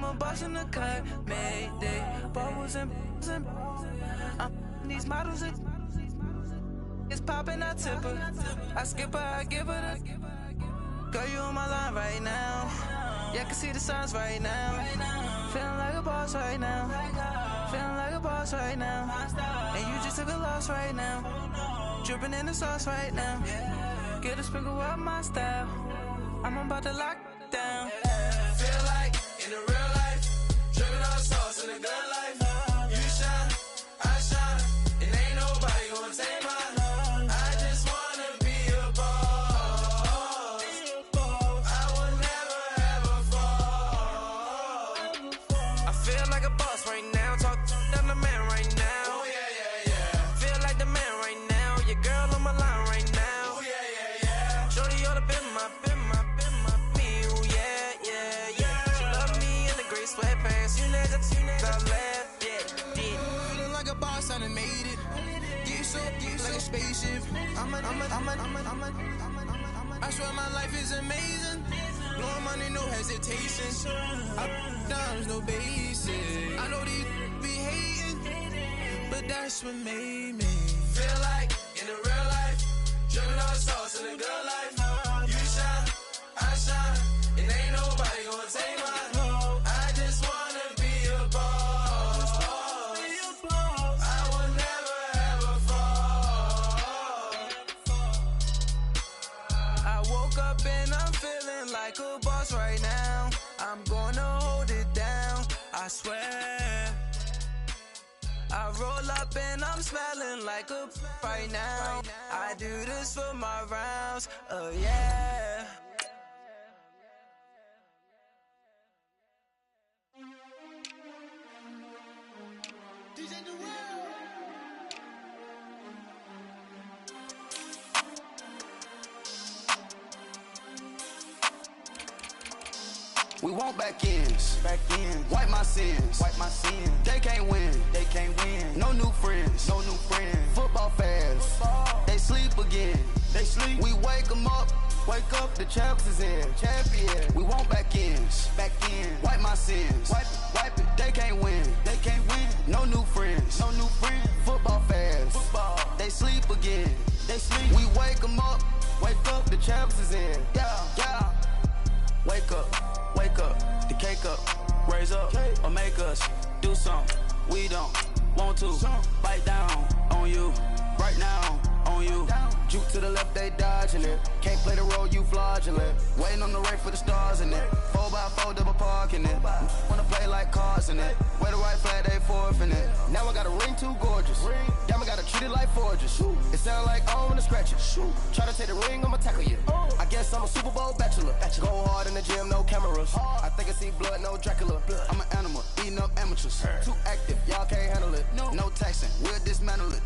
a boss in the cut, Mayday. Bubbles and these models are it's popping, I tip her. I skip her, I give her the. Girl, you on my line right now. Yeah, I can see the signs right now. Feeling like a boss right now. Feeling like a boss right now. And you just took a loss right now. Dripping in the sauce right now. Get a sprinkle up my style. I'm about to lock down. Feel like in the real life, dripping on sauce in the good life. You shine, I shine, and ain't nobody gonna take mine. I just wanna be a boss. I will never ever fall. I feel like a boss right now. Talk to the man right now. Oh yeah, yeah, yeah. Feel like the man right now. Your girl on my line right now. Oh yeah, yeah, yeah. Shorty oughta been my me. Ooh yeah, yeah, yeah. She love me in the gray sweatpants. You never I left, yeah. Feeling like a boss, I done made it. Get so like a spaceship. I swear my life is amazing. Blowing money, no hesitation. Up, downs, no basic. I know these be hating, but that's what made me feel like in the real life, dripping on sauce in the good life. You shine, I shine, and ain't nobody gonna take mine. I just wanna be a boss. I will never ever fall. I woke up and I'm feeling like a boss right now. I'm gonna hold it down, I swear. I roll up and I'm smelling like a right now. I do this for my rounds, oh yeah. We want back ends, wipe my sins, They can't win, No new friends, Football fans, they sleep again, We wake them up, the champs is in, champion. We want back ends, wipe my sins, wipe it. They can't win, No new friends, Football fans, they sleep again, We wake them up, the champs is in, yeah. Wake up, the cake up, raise up, or make us do something we don't want to. Bite down on you, right now on you. Juke to the left, they dodging it. Can't play the role, you fraudulent. Waiting on the race for the stars in it. 4x4 double parking it. Wanna play like cars in it. Wear the right flag, they forfeit it. Now I got a ring too gorgeous. Damn, I gotta treat it like forges. It sound like I don't wanna scratch it. Try to take the ring, I'ma tackle you. I guess I'm a Super Bowl bachelor. Go hard in the gym, no cameras. I think I see blood, no Dracula. I'm an animal, eating up amateurs. Too active, y'all can't handle it. No taxing, we'll dismantle it.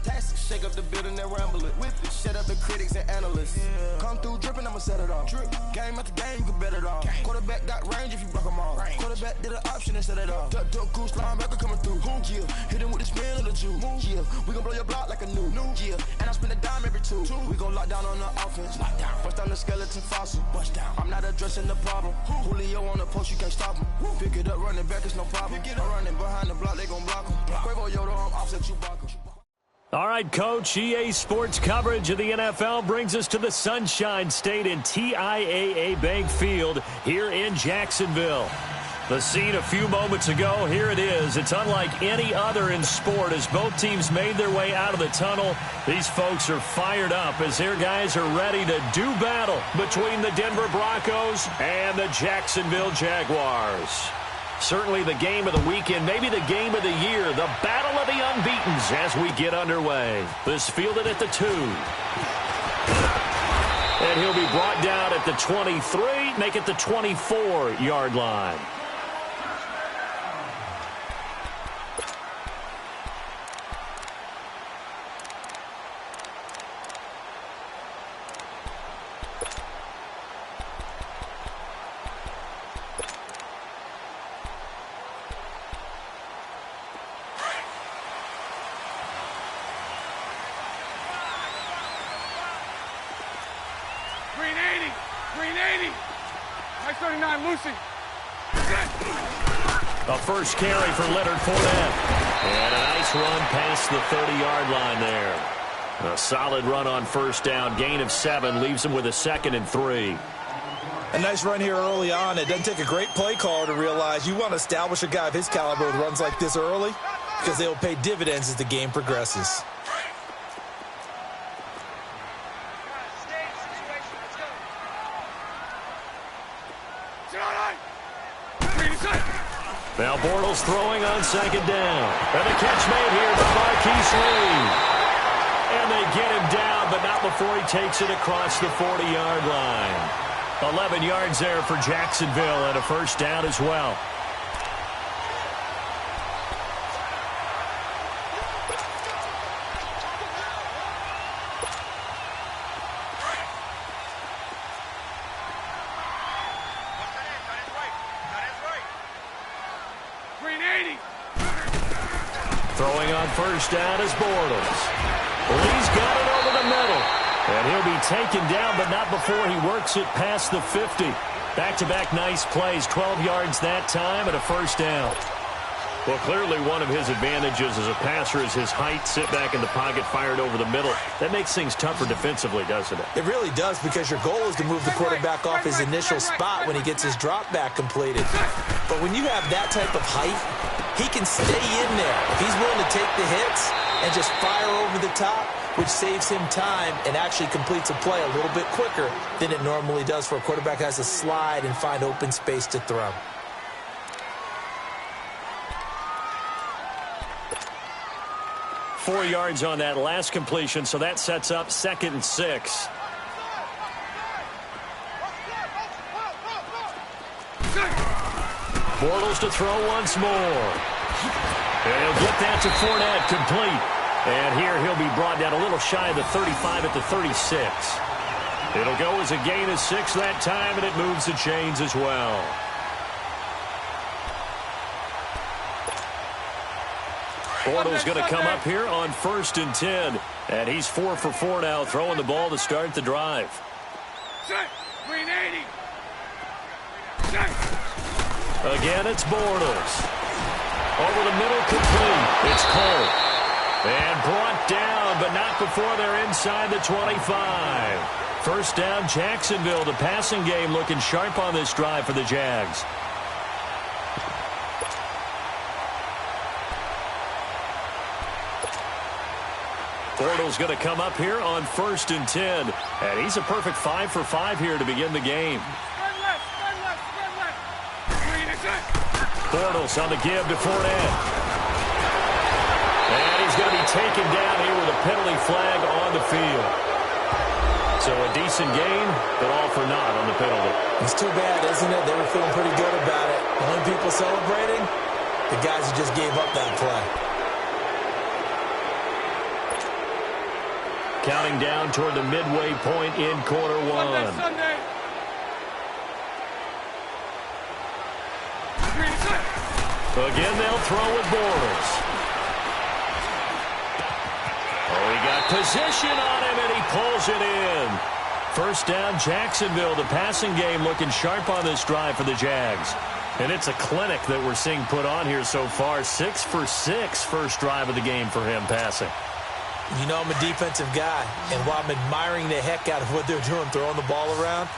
Shake up the building and ramble it. Shut up the critics and analysts. Come through dripping, I'ma set it off. Game after game, you can bet it off. Quarterback got range if you broke them off. Quarterback did an option and set it off. Duck goose linebacker coming through. Yeah, hit him with the spin of the Jew. Yeah, we gon' blow your block like a new. Yeah, and I spend a dime every two. We gon' lock down on the offense. Bust down the skeleton fossil. I'm not addressing the problem. Julio on the post, you can't stop him. Pick it up, running back, it's no problem. I'm running behind the block, they gon' block him. Quavo Yoda, I'm offset Chewbacca. All right, Coach, EA Sports coverage of the NFL brings us to the Sunshine State in TIAA Bank Field here in Jacksonville. The scene a few moments ago, here it is. It's unlike any other in sport as both teams made their way out of the tunnel. These folks are fired up as their guys are ready to do battle between the Denver Broncos and the Jacksonville Jaguars. Certainly the game of the weekend, maybe the game of the year, the battle of the unbeatens as we get underway. This fielded at the 2. And he'll be brought down at the 23, make it the 24-yard line. Green 80. Nice 39, Lucy. A first carry for Leonard Fournette. And a nice run past the 30-yard line there. A solid run on first down. Gain of 7 leaves him with a 2nd and 3. A nice run here early on. It doesn't take a great play caller to realize you want to establish a guy of his caliber with runs like this early because they will pay dividends as the game progresses. Now Bortles throwing on 2nd down. And the catch made here by Marquise Lee. And they get him down, but not before he takes it across the 40-yard line. 11 yards there for Jacksonville and a first down as well. Throwing on first down is Bortles. Lee's got it over the middle. And he'll be taken down, but not before he works it past the 50. Back-to-back nice plays, 12 yards that time and a first down. Well, clearly one of his advantages as a passer is his height, sit back in the pocket, fired over the middle. That makes things tougher defensively, doesn't it? It really does, because your goal is to move the quarterback off his initial spot when he gets his drop back completed. But when you have that type of height, he can stay in there. If he's willing to take the hits and just fire over the top, which saves him time and actually completes a play a little bit quicker than it normally does for a quarterback who has to slide and find open space to throw. Four yards on that last completion, so that sets up 2nd and 6. Bortles to throw once more. And he'll get that to Fournette, complete. And here he'll be brought down a little shy of the 35 at the 36. It'll go as a gain of 6 that time, and it moves the chains as well. Bortles going to come up here on 1st and 10. And he's 4 for 4 now, throwing the ball to start the drive. Green 80. Again, it's Bortles. Over the middle, complete. It's Cole. And brought down, but not before they're inside the 25. First down, Jacksonville. The passing game looking sharp on this drive for the Jags. Bortles going to come up here on 1st and 10. And he's a perfect 5 for 5 here to begin the game. Bortles on the give to Fournette. And he's going to be taken down here with a penalty flag on the field. So a decent gain, but all for naught on the penalty. It's too bad, isn't it? They were feeling pretty good about it. The only people celebrating, the guys who just gave up that play. Counting down toward the midway point in quarter one. Sunday. Again, they'll throw with Bortles. Oh, he got position on him, and he pulls it in. First down, Jacksonville. The passing game looking sharp on this drive for the Jags. And it's a clinic that we're seeing put on here so far. 6 for 6 first drive of the game for him passing. You know I'm a defensive guy, and while I'm admiring the heck out of what they're doing, throwing the ball around,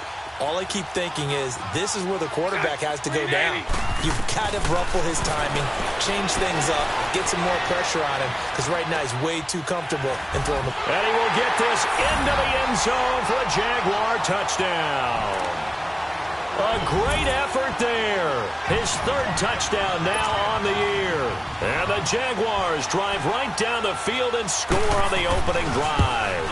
all I keep thinking is this is where the quarterback has to go down. You've got to ruffle his timing, change things up, get some more pressure on him, because right now he's way too comfortable in throwing the ball. And he will get this into the end zone for a Jaguar touchdown. A great effort there. His 3rd touchdown now on the year. And the Jaguars drive right down the field and score on the opening drive.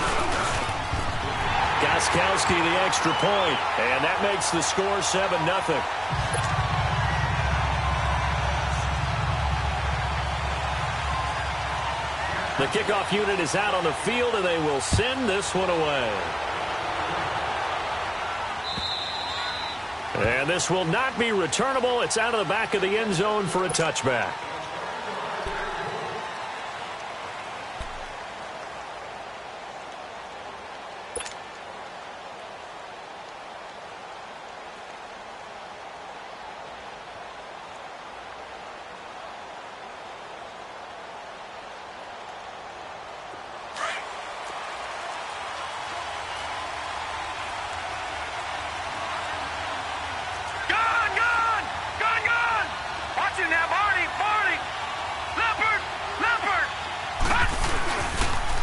Gostkowski the extra point, and that makes the score 7-0. The kickoff unit is out on the field, and they will send this one away. And this will not be returnable. It's out of the back of the end zone for a touchback.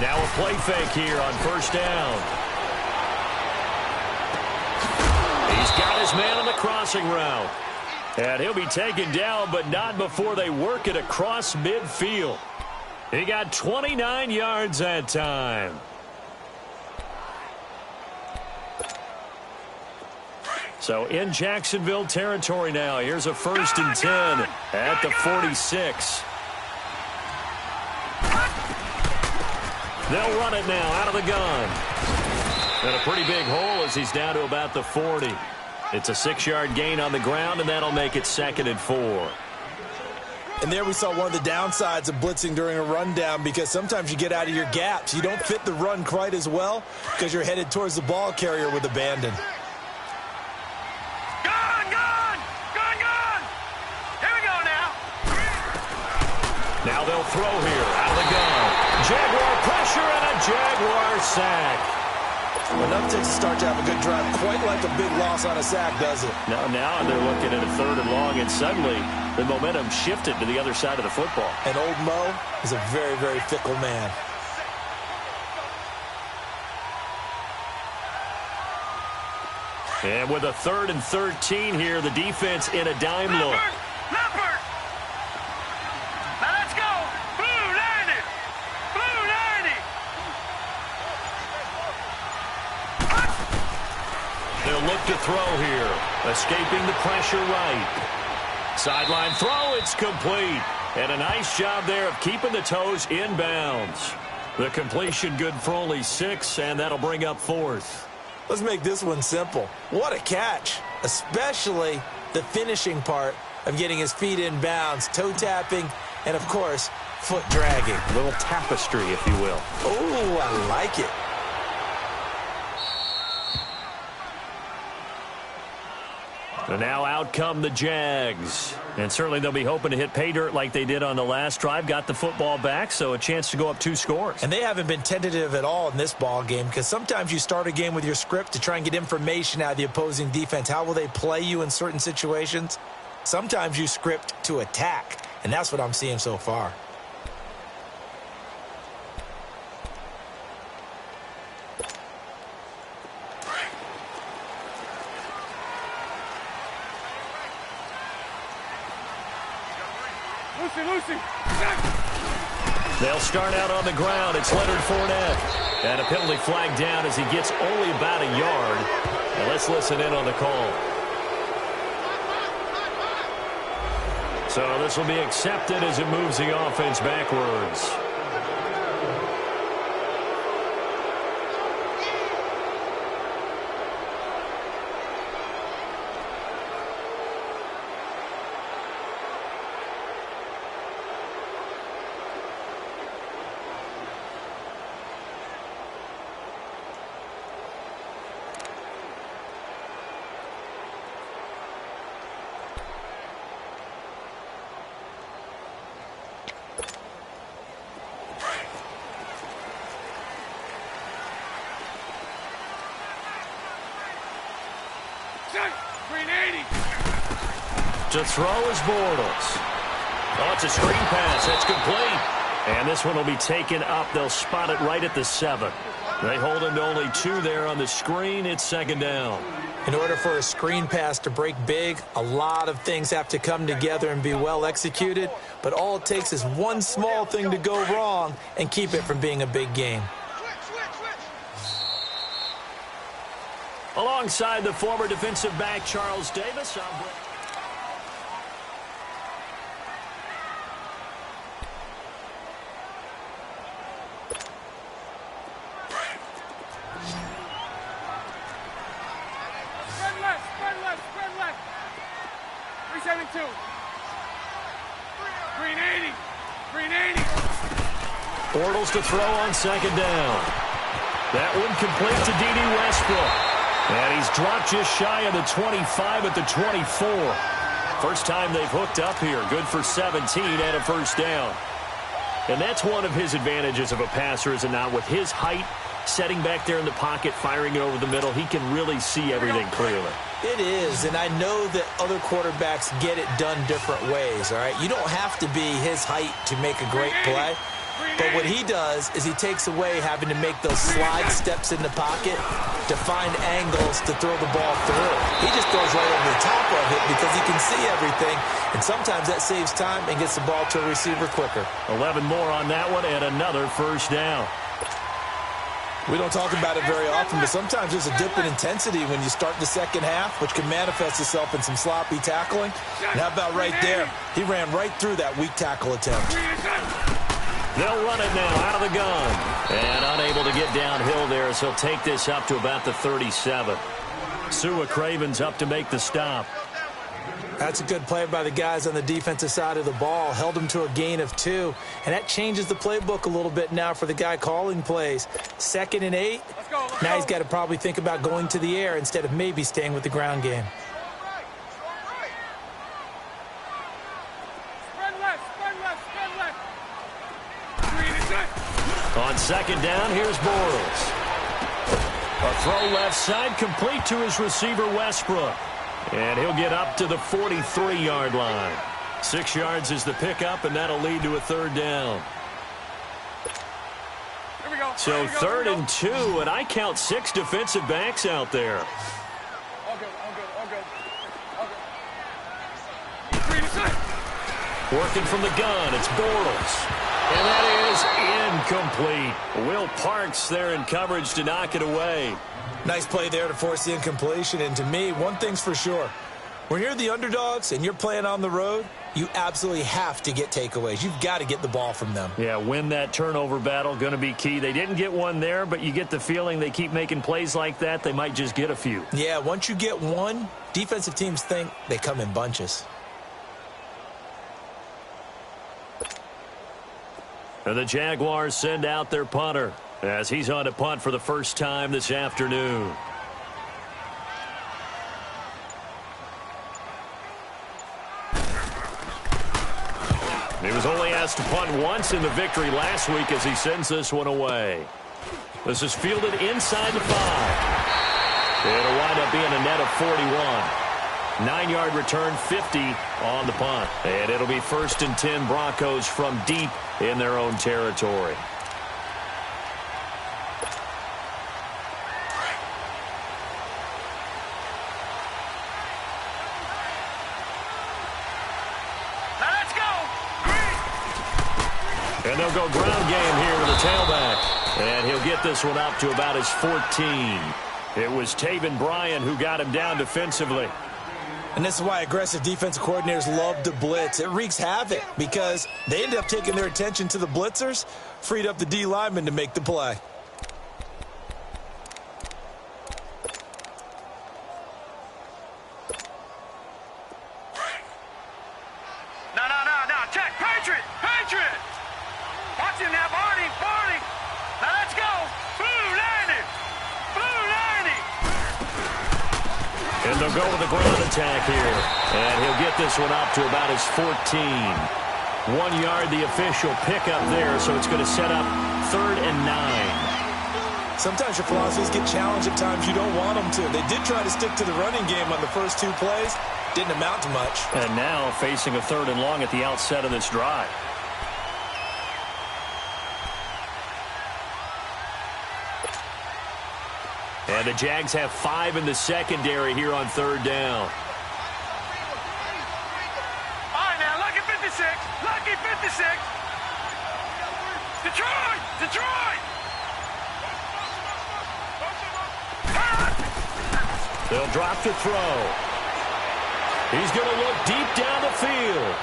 Now a play fake here on first down. He's got his man on the crossing route. And he'll be taken down, but not before they work it across midfield. He got 29 yards that time. So in Jacksonville territory now. Here's a 1st and 10 at the 46. They'll run it now out of the gun. And a pretty big hole as he's down to about the 40. It's a 6-yard gain on the ground, and that'll make it 2nd and 4. And there we saw one of the downsides of blitzing during a rundown, because sometimes you get out of your gaps. You don't fit the run quite as well because you're headed towards the ball carrier with abandon. Now they'll throw here out of the gun. Jaguar pressure and a Jaguar sack. Enough to start to have a good drive. Quite like a big loss on a sack, does it? Now they're looking at a 3rd and long, and suddenly the momentum shifted to the other side of the football. And old Mo is a very, very fickle man. And with a 3rd and 13 here, the defense in a dime look. They'll look to throw here. Escaping the pressure right. Sideline throw, it's complete. And a nice job there of keeping the toes in bounds. The completion good for only 6, and that'll bring up 4th. Let's make this one simple. What a catch, especially the finishing part of getting his feet in bounds, toe tapping, and, of course, foot dragging. A little tapestry, if you will. Oh, I like it. And now out come the Jags. And certainly they'll be hoping to hit pay dirt like they did on the last drive. Got the football back, so a chance to go up 2 scores. And they haven't been tentative at all in this ball game, because sometimes you start a game with your script to try and get information out of the opposing defense. How will they play you in certain situations? Sometimes you script to attack, and that's what I'm seeing so far. They'll start out on the ground. It's Leonard Fournette. And a penalty flag down as he gets only about a yard. And let's listen in on the call. So this will be accepted as it moves the offense backwards. To throw is Bortles. Oh, it's a screen pass. That's complete. And this one will be taken up. They'll spot it right at the 7. They hold him to only 2 there on the screen. It's 2nd down. In order for a screen pass to break big, a lot of things have to come together and be well executed. But all it takes is one small thing to go wrong and keep it from being a big game. Alongside the former defensive back, Charles Davis. Bortles to throw on 2nd down. That one complete to D.D. Westbrook. And he's dropped just shy of the 25 at the 24. First time they've hooked up here. Good for 17 and a 1st down. And that's one of his advantages of a passer, is it not? With his height, setting back there in the pocket, firing it over the middle, he can really see everything clearly. It is, and I know that other quarterbacks get it done different ways, all right? You don't have to be his height to make a great play. But what he does is he takes away having to make those slide steps in the pocket to find angles to throw the ball through. He just throws right over the top of it because he can see everything, and sometimes that saves time and gets the ball to a receiver quicker. 11 more on that one and another first down. We don't talk about it very often, but sometimes there's a dip in intensity when you start the second half, which can manifest itself in some sloppy tackling. And how about right there? He ran right through that weak tackle attempt. They'll run it now out of the gun. And unable to get downhill there, so he'll take this up to about the 37. Sua Craven's up to make the stop. That's a good play by the guys on the defensive side of the ball. Held him to a gain of 2. And that changes the playbook a little bit now for the guy calling plays. 2nd and 8. Now he's got to probably think about going to the air instead of maybe staying with the ground game. On 2nd down, here's Bortles. A throw left side, complete to his receiver, Westbrook. And he'll get up to the 43-yard line. 6 yards is the pickup, and that'll lead to a 3rd down. Here we go. So 3rd and 2, and I count 6 defensive backs out there. All good. Working from the gun, it's Bortles. And that is incomplete. Will Parks there in coverage to knock it away. Nice play there to force the incompletion. And to me, one thing's for sure. When you're the underdogs and you're playing on the road, you absolutely have to get takeaways. You've got to get the ball from them. Yeah, win that turnover battle, going to be key. They didn't get one there, but you get the feeling they keep making plays like that, they might just get a few. Yeah, once you get one, defensive teams think they come in bunches. And the Jaguars send out their punter as he's on to punt for the first time this afternoon. He was only asked to punt once in the victory last week as he sends this one away. This is fielded inside the 5. It'll wind up being a net of 41. 9-yard return, 50 on the punt. And it'll be 1st and 10 Broncos from deep in their own territory. Let's go. And they'll go ground game here with a tailback. And he'll get this one up to about his 14. It was Taven Bryan who got him down defensively. And this is why aggressive defensive coordinators love to blitz. It wreaks havoc because they end up taking their attention to the blitzers, freed up the D lineman to make the play. No. Check. Patriot. Watch him now, Barney. Now let's go. Blue 90. And they'll go with the ground attack here. And he'll get this one up to about his 14. 1 yard, the official pickup there, so it's going to set up 3rd and 9. Sometimes your philosophies get challenged at times you don't want them to. They did try to stick to the running game on the first 2 plays. Didn't amount to much. And now facing a 3rd and long at the outset of this drive. And the Jags have 5 in the secondary here on 3rd down. All right, now, lucky 56. Detroit. They'll drop to throw. He's going to look deep down the field.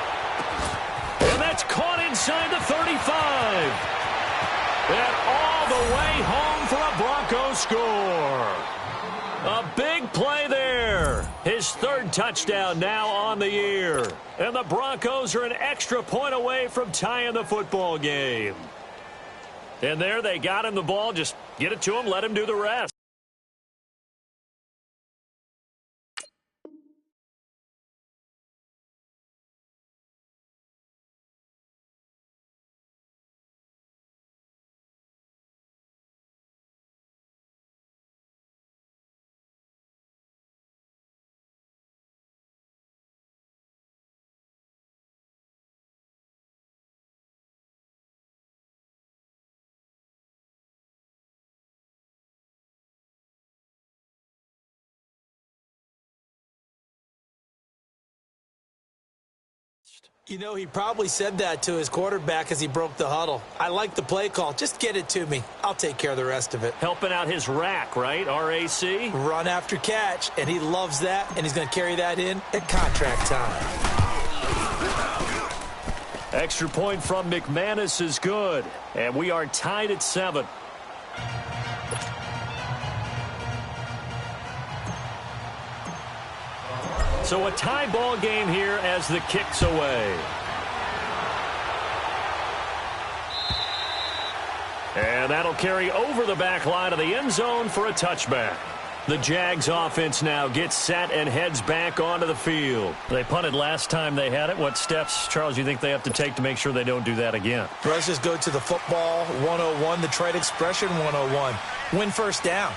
And that's caught inside the 35. And all the way home for a Broncos score. A big play there. His 3rd touchdown now on the year. And the Broncos are an extra point away from tying the football game. And there they got him the ball. Just get it to him, let him do the rest. You know, he probably said that to his quarterback as he broke the huddle. I like the play call. Just get it to me. I'll take care of the rest of it. Helping out his rack, right? RAC? Run after catch, and he loves that, and he's going to carry that in at contract time. Extra point from McManus is good, and we are tied at 7. So a tie ball game here as the kick's away. And that'll carry over the back line of the end zone for a touchback. The Jags offense now gets set and heads back onto the field. They punted last time they had it. What steps, Charles, you think they have to take to make sure they don't do that again? Let's just go to the football 101, the trade expression 101. Win first down.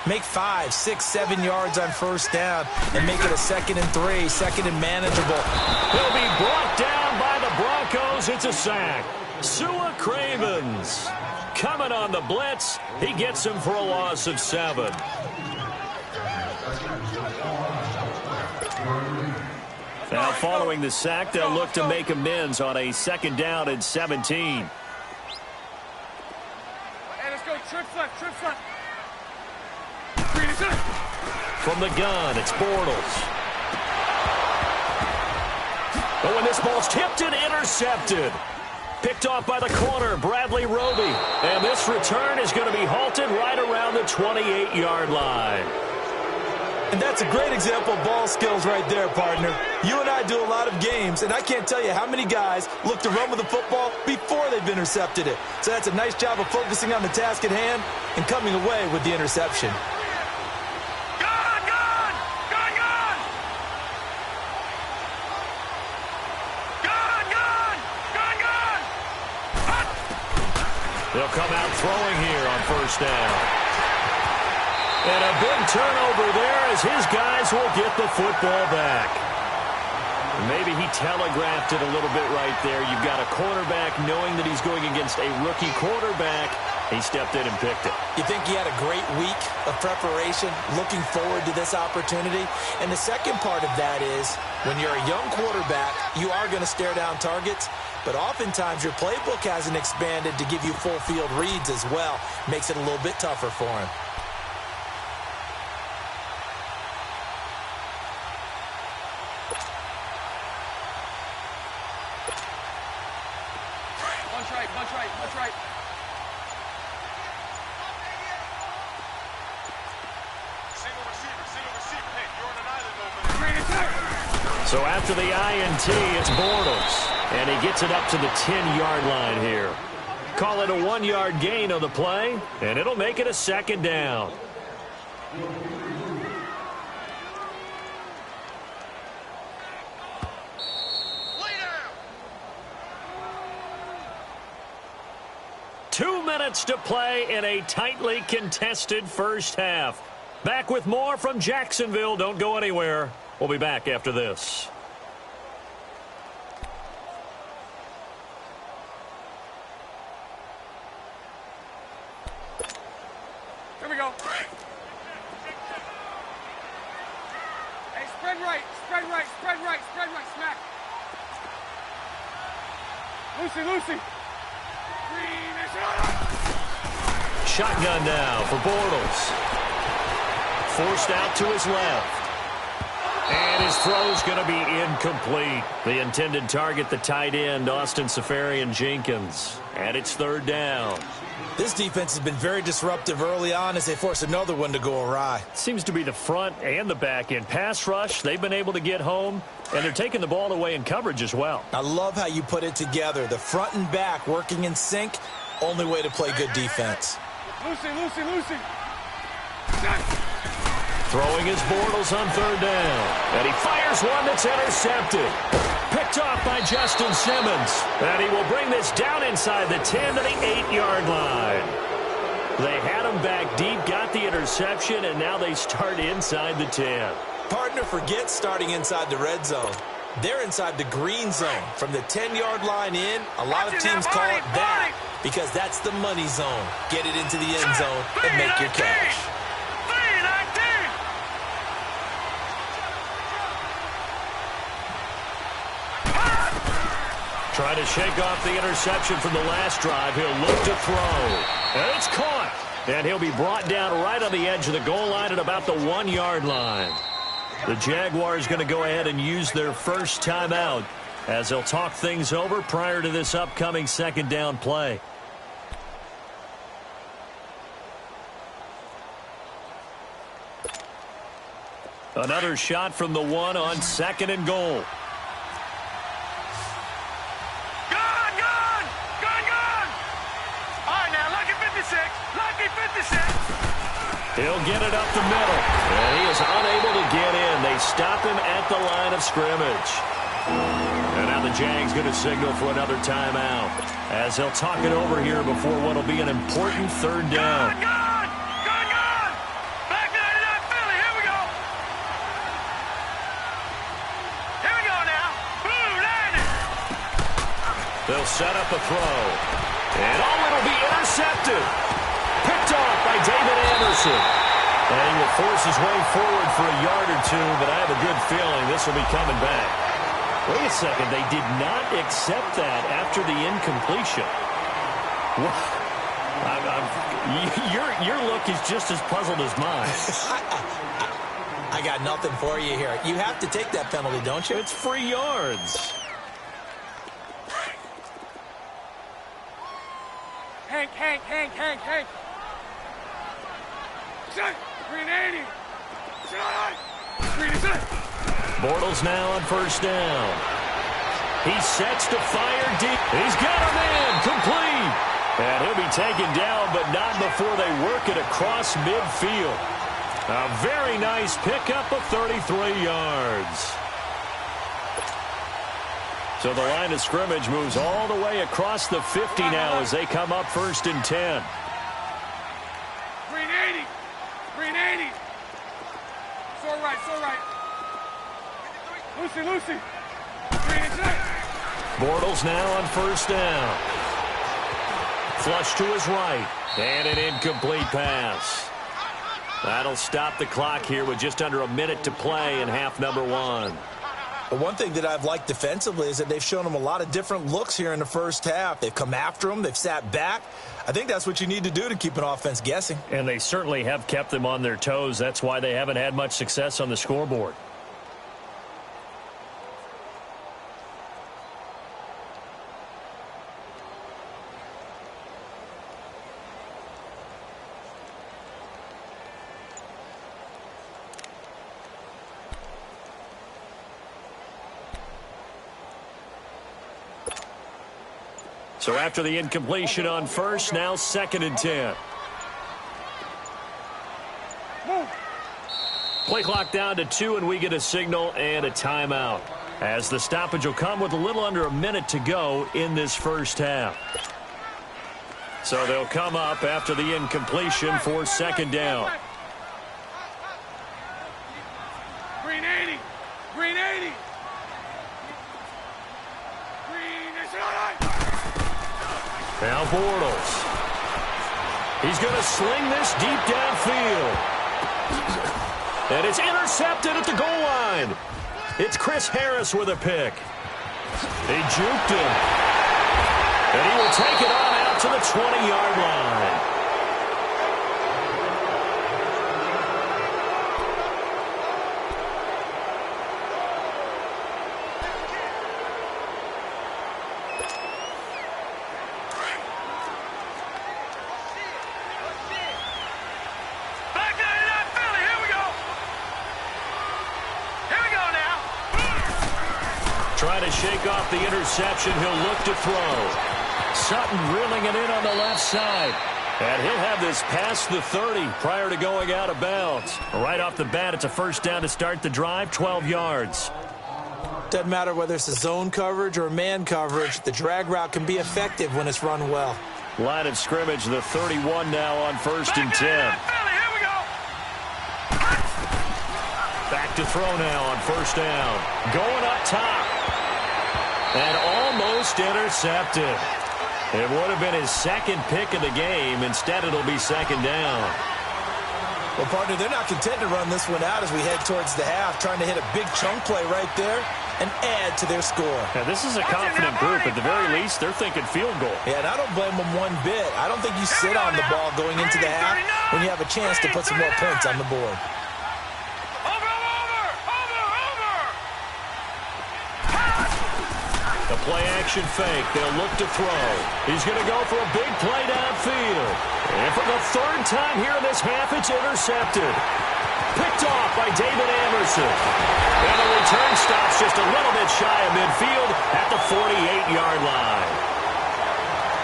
Make 5, 6, 7 yards on first down and make it a 2nd and 3, 2nd and manageable. He'll be brought down by the Broncos. It's a sack. Sua Cravens coming on the blitz. He gets him for a loss of 7. Now following the sack, they'll look to make amends on a 2nd down and 17. Hey, let's go. Trips left, trips left. From the gun, it's Bortles. Oh, and this ball's tipped and intercepted. Picked off by the corner, Bradley Roby. And this return is going to be halted right around the 28-yard line. And that's a great example of ball skills right there, partner. You and I do a lot of games, and I can't tell you how many guys look to run with the football before they've intercepted it. So that's a nice job of focusing on the task at hand and coming away with the interception. They'll come out throwing here on first down. And a big turnover there as his guys will get the football back. Maybe he telegraphed it a little bit right there. You've got a quarterback knowing that he's going against a rookie quarterback. He stepped in and picked it. You think he had a great week of preparation, looking forward to this opportunity? And the second part of that is, when you're a young quarterback, you are going to stare down targets, but oftentimes your playbook hasn't expanded to give you full field reads as well. Makes it a little bit tougher for him. Punch right. Single receiver. Hey, you're on an island over there. So after the INT, it's Bortles. And he gets it up to the 10-yard line here. Call it a 1-yard gain on the play, and it'll make it a 2nd down. Lay down. 2 minutes to play in a tightly contested first half. Back with more from Jacksonville. Don't go anywhere. We'll be back after this. Here we go. Hey, spread right. Smack. Lucy. Green is up. Shotgun now for Bortles. Forced out to his left. And his throw's going to be incomplete. The intended target, the tight end, Austin Seferian-Jenkins. And it's 3rd down. This defense has been very disruptive early on as they force another one to go awry. Seems to be the front and the back end. Pass rush, they've been able to get home, and they're taking the ball away in coverage as well. I love how you put it together. The front and back working in sync, only way to play good defense. Lucy. Throwing his Bortles on 3rd down. And he fires one that's intercepted. Picked off by Justin Simmons. And he will bring this down inside the 10 to the 8-yard line. They had him back deep, got the interception, and now they start inside the 10. Partner, forget starting inside the red zone. They're inside the green zone. From the 10-yard line in, a lot of teams call it that because that's the money zone. Get it into the end zone and make your cash. Trying to shake off the interception from the last drive. He'll look to throw. And it's caught. And he'll be brought down right on the edge of the goal line at about the 1-yard line. The Jaguars going to go ahead and use their first timeout as they'll talk things over prior to this upcoming second down play. Another shot from the 1 on 2nd and goal. He'll get it up the middle, and he is unable to get in. They stop him at the line of scrimmage. And now the Jags going to signal for another timeout as they'll talk it over here before what will be an important third down. Back 99 Philly, here we go. Here we go now. Boom, landed. They'll set up a throw. And it'll be intercepted. Picked off by David Anderson. And he will force his way forward for a yard or two, but I have a good feeling this will be coming back. Wait a second, they did not accept that after the incompletion. Your look is just as puzzled as mine. I got nothing for you here. You have to take that penalty, don't you? It's free yards. Hank. Set. 380. Bortles now on first down. He sets to fire deep. He's got him in. Complete. And he'll be taken down, but not before they work it across midfield. A very nice pickup of 33 yards. So the line of scrimmage moves all the way across the 50 now as they come up 1st and 10. 380. So right. Lucy. 386. Bortles now on first down. Flush to his right. And an incomplete pass. That'll stop the clock here with just under a minute to play in half number 1. But one thing that I've liked defensively is that they've shown them a lot of different looks here in the first half. They've come after them. They've sat back. I think that's what you need to do to keep an offense guessing. And they certainly have kept them on their toes. That's why they haven't had much success on the scoreboard. So after the incompletion on first, now 2nd and 10. Play clock down to 2, and we get a signal and a timeout, as the stoppage will come with a little under a minute to go in this first half. So they'll come up after the incompletion for 2nd down. 380. Now Bortles. He's going to sling this deep downfield. And it's intercepted at the goal line. It's Chris Harris with a pick. They juked him. And he will take it on out to the 20-yard line. Trying to shake off the interception. He'll look to throw. Sutton reeling it in on the left side. And he'll have this past the 30 prior to going out of bounds. Right off the bat, it's a first down to start the drive, 12 yards. Doesn't matter whether it's a zone coverage or man coverage. The drag route can be effective when it's run well. Line of scrimmage, the 31 now on 1st and 10. Back to throw now on first down. Going up top. And almost intercepted. It would have been his second pick of the game. Instead, it'll be 2nd down. Well, partner, they're not content to run this one out as we head towards the half, trying to hit a big chunk play right there. and add to their score. Now, this is a confident group. At the very least, they're thinking field goal. Yeah, and I don't blame them one bit. I don't think you sit on the ball going into the half when you have a chance to put some more points on the board. The play-action fake. They'll look to throw. He's going to go for a big play downfield. And for the third time here in this half, it's intercepted. Picked off by David Anderson. And the return stops just a little bit shy of midfield at the 48-yard line.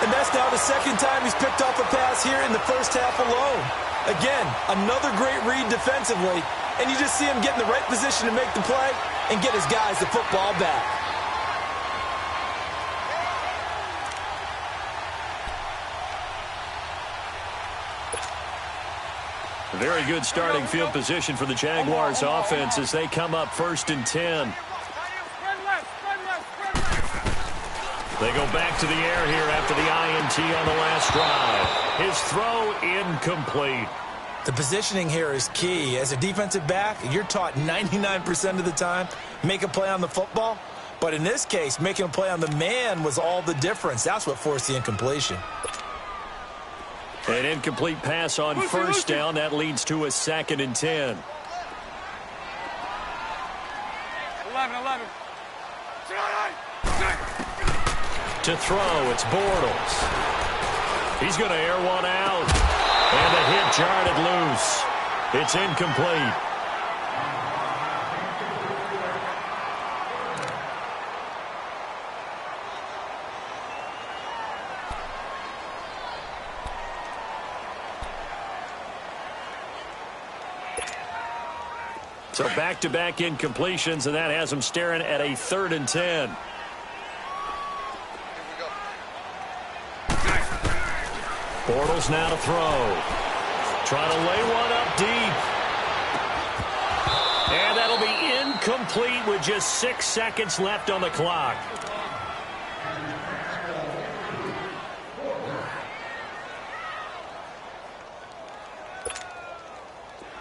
And that's now the second time he's picked off a pass here in the first half alone. Again, another great read defensively. And you just see him get in the right position to make the play and get his guys the football back. Very good starting field position for the Jaguars offense as they come up 1st and 10. They go back to the air here after the INT on the last drive. His throw incomplete. The positioning here is key. As a defensive back, you're taught 99% of the time, make a play on the football. But in this case, making a play on the man was all the difference. That's what forced the incompletion. An incomplete pass on first down. That leads to a 2nd and 10. 11. To throw, it's Bortles. He's going to air one out. And the hit jarred it loose. It's incomplete. So back-to-back incompletions, and that has them staring at a 3rd and 10. Bortles now to throw. Trying to lay one up deep. And that'll be incomplete with just 6 seconds left on the clock.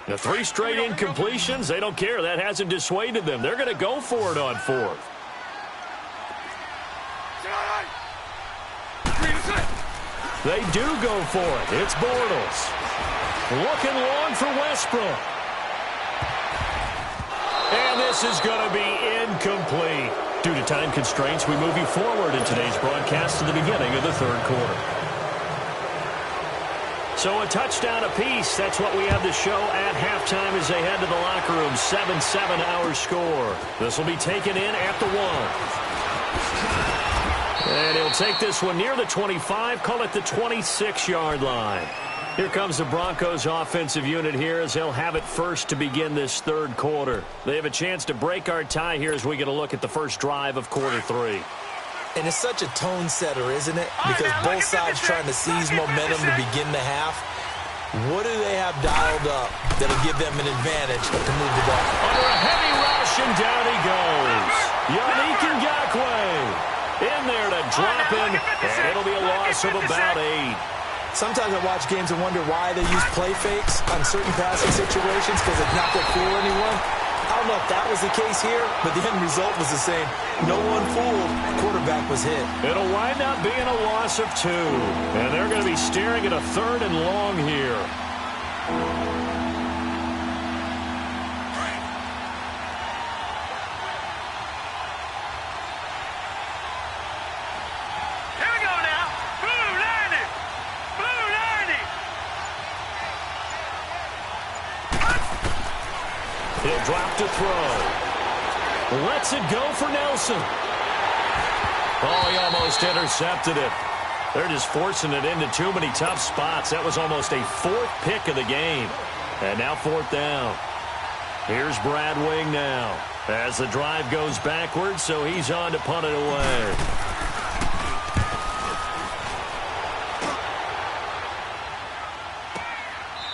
The 3 straight incompletions, they don't care. That hasn't dissuaded them. They're going to go for it on 4th. They do go for it. It's Bortles. Looking long for Westbrook. And this is going to be incomplete. Due to time constraints, we move you forward in today's broadcast to the beginning of the 3rd quarter. So a touchdown apiece. That's what we have to show at halftime as they head to the locker room. 7-7 our score. This will be taken in at the 1. And he'll take this one near the 25, call it the 26-yard line. Here comes the Broncos offensive unit here as they'll have it first to begin this 3rd quarter. They have a chance to break our tie here as we get a look at the first drive of quarter 3. And it's such a tone setter, isn't it? Because both sides trying to seize momentum to begin the half. What do they have dialed up that'll give them an advantage to move the ball? Under a heavy rush, and down he goes. Yannick Ngakoue in there to drop him, and it'll be a loss of about 8. Sometimes I watch games and wonder why they use play fakes on certain passing situations because it's not going to fool anyone. I don't know if that was the case here, but the end result was the same. No one fooled. Quarterback was hit. It'll wind up being a loss of 2. And they're going to be staring at a 3rd and long here. Here we go now. Blue 90. Blue 90. He'll drop to throw. Lets it go for Nelson. Oh, he almost intercepted it. They're just forcing it into too many tough spots. That was almost a 4th pick of the game. And now 4th down. Here's Brad Wing now as the drive goes backwards, so he's on to punt it away.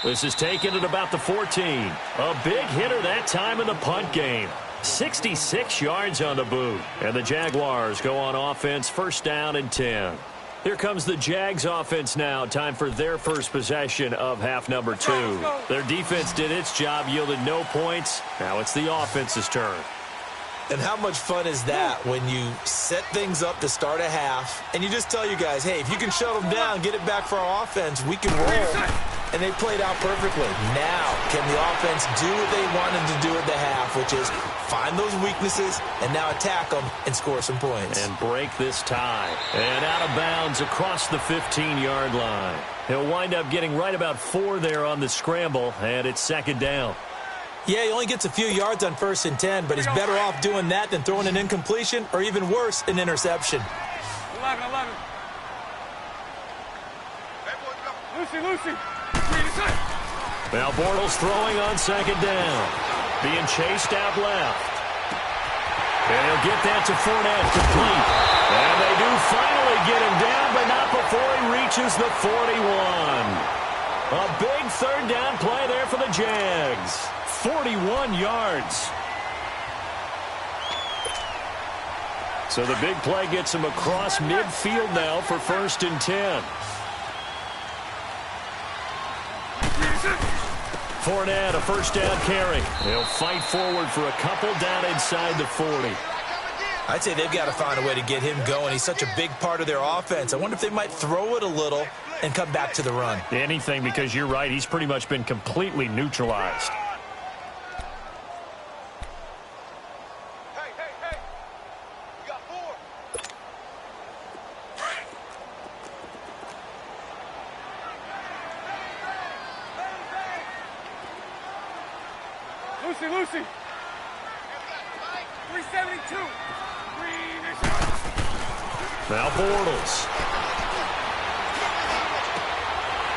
This is taken at about the 14. A big hitter that time in the punt game. 66 yards on the boot. And the Jaguars go on offense, 1st down and 10. Here comes the Jags offense now. Time for their first possession of half number 2. Their defense did its job, yielded no points. Now it's the offense's turn. And how much fun is that when you set things up to start a half, and you just tell you guys, hey, if you can shut them down, get it back for our offense, we can roll. And they played out perfectly. Now, can the offense do what they wanted to do at the half, which is find those weaknesses and now attack them and score some points. And break this tie. And out of bounds across the 15-yard line. He'll wind up getting right about 4 there on the scramble, and it's second down. Yeah, he only gets a few yards on 1st and 10, but he's better off doing that than throwing an incompletion or even worse, an interception. 11. Lucy. Now Bortles throwing on second down. Being chased out left. And he'll get that to Fournette, complete. And they do finally get him down, but not before he reaches the 41. A big third down play there for the Jags. 41 yards. So the big play gets him across midfield now for 1st and 10. Fournette, a first down carry. He'll fight forward for a couple down inside the 40. I'd say they've got to find a way to get him going. He's such a big part of their offense. I wonder if they might throw it a little and come back to the run. Anything, because you're right. He's pretty much been completely neutralized. Hey. You got 4. Lucy. 372. Now Bortles.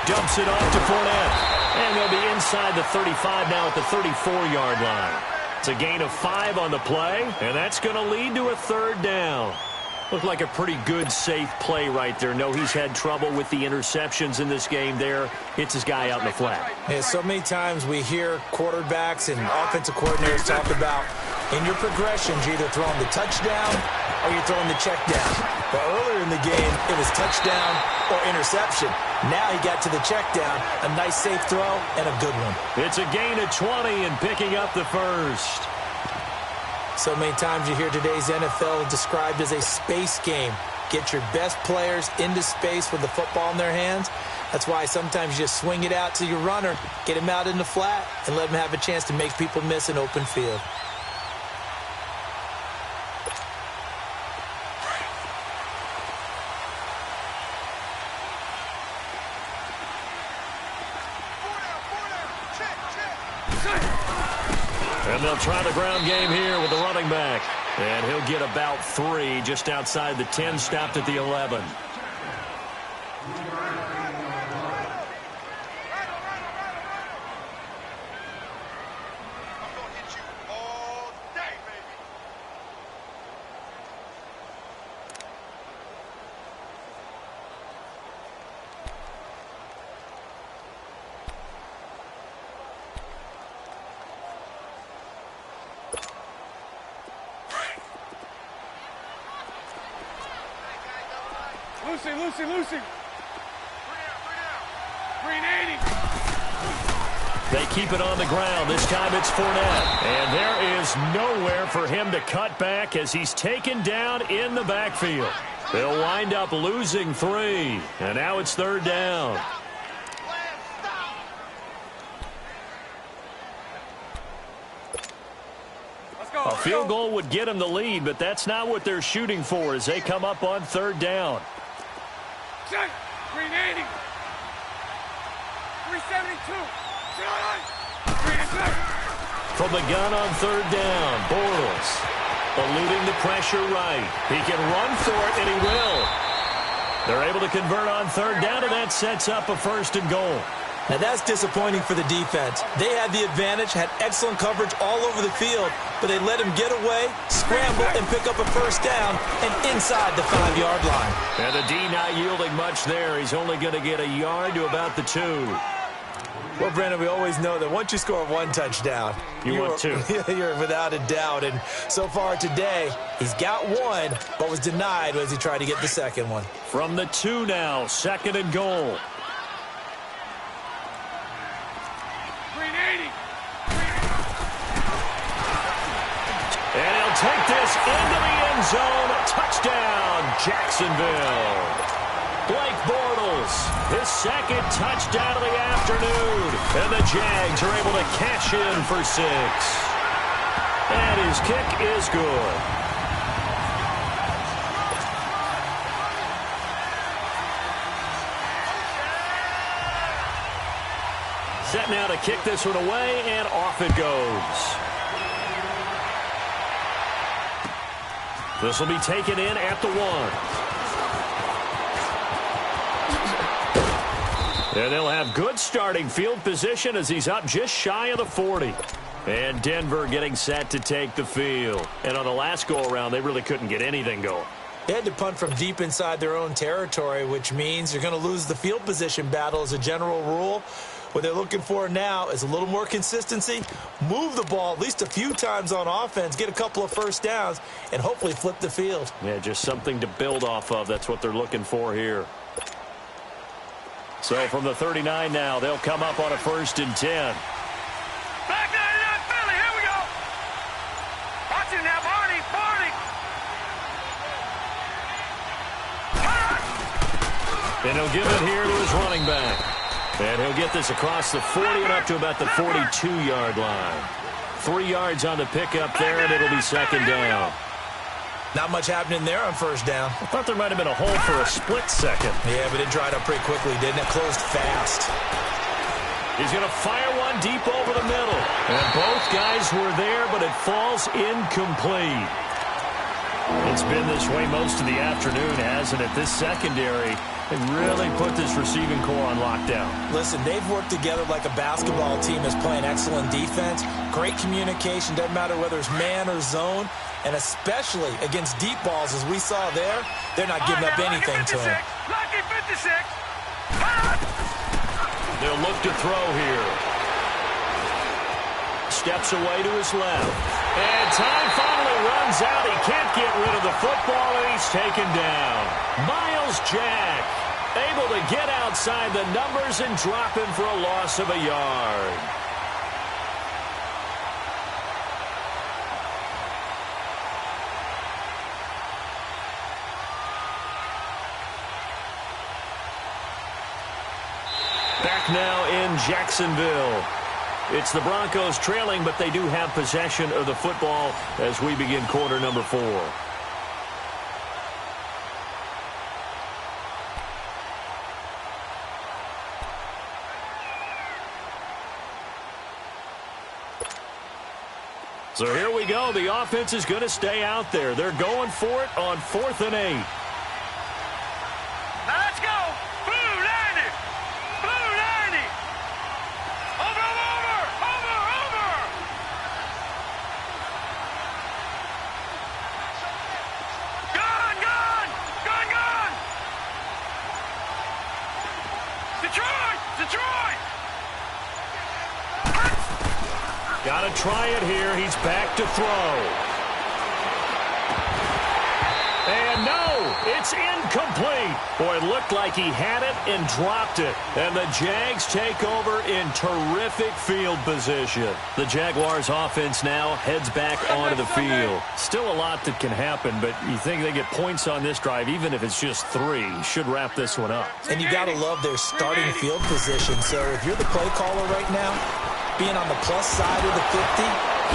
Dumps it off to Fournette. And they'll be inside the 35 now at the 34-yard line. It's a gain of 5 on the play, and that's going to lead to a third down. Looked like a pretty good, safe play right there. No, he's had trouble with the interceptions in this game there. Hits his guy out in the flat. Yeah, so many times we hear quarterbacks and offensive coordinators talk about in your progressions, you're either throwing the touchdown or you're throwing the check down. But earlier in the game, it was touchdown or interception. Now he got to the check down, a nice safe throw, and a good one. It's a gain of 20 and picking up the first. So many times you hear today's NFL described as a space game. Get your best players into space with the football in their hands. That's why sometimes you just swing it out to your runner, get him out in the flat, and let him have a chance to make people miss an open field. And they'll try the ground game here with the running back. And he'll get about 3 just outside the 10, stopped at the 11. Lucy. 380. They keep it on the ground. This time it's Fournette. And there is nowhere for him to cut back as he's taken down in the backfield. They'll wind up losing 3. And now it's third down. A field goal would get them the lead, but that's not what they're shooting for as they come up on third down. 380. 372. From the gun on third down, Bortles eluding the pressure right. He can run for it, and he will. They're able to convert on third down, and that sets up a 1st and goal. Now that's disappointing for the defense. They had the advantage, had excellent coverage all over the field, but they let him get away, scramble, and pick up a first down and inside the 5-yard line. And the D not yielding much there. He's only going to get a yard to about the 2. Well, Brandon, we always know that once you score 1 touchdown, you want 2. You're without a doubt. And so far today, he's got 1, but was denied as he tried to get the second one. From the 2 now, 2nd and goal. And he'll take into the end zone. Touchdown, Jacksonville. Blake Bortles, his second touchdown of the afternoon. And the Jags are able to cash in for 6. And his kick is good. Set now to kick this one away, and off it goes. This will be taken in at the 1. And they'll have good starting field position as he's up just shy of the 40. And Denver getting set to take the field. And on the last go-around, they really couldn't get anything going. They had to punt from deep inside their own territory, which means you're going to lose the field position battle as a general rule. What they're looking for now is a little more consistency, move the ball at least a few times on offense, get a couple of first downs, and hopefully flip the field. Yeah, just something to build off of. That's what they're looking for here. So from the 39 now, they'll come up on a 1st and 10. Back 99 Philly, here we go. Watch it now, Barney. And he'll give it here to his running back. And he'll get this across the 40 and up to about the 42-yard line. 3 yards on the pickup there, and it'll be 2nd down. Not much happening there on 1st down. I thought there might have been a hole for a split second. Yeah, but it dried up pretty quickly, didn't it? Closed fast. He's going to fire one deep over the middle. And both guys were there, but it falls incomplete. It's been this way most of the afternoon, hasn't it? This secondary, they really put this receiving core on lockdown. Listen, they've worked together like a basketball team that's playing excellent defense. Great communication, doesn't matter whether it's man or zone. And especially against deep balls, as we saw there, they're not giving up anything to him. Lucky 56. They'll look to throw here. Steps away to his left. And time finally runs out. He can't get rid of the football, and he's taken down. Myles Jack able to get outside the numbers and drop him for a loss of a yard. Back now in Jacksonville. It's the Broncos trailing, but they do have possession of the football as we begin quarter number 4. So here we go. The offense is going to stay out there. They're going for it on 4th and 8. Now let's go. Blue 90. Blue 90. Over. Gun. Detroit. Got to try it here. He's back to throw. And no, it's incomplete. Boy, it looked like he had it and dropped it. And the Jags take over in terrific field position. The Jaguars offense now heads back onto the field. Still a lot that can happen, but you think they get points on this drive, even if it's just 3. Should wrap this one up. And you got to love their starting field position. So if you're the play caller right now, being on the plus side of the 50,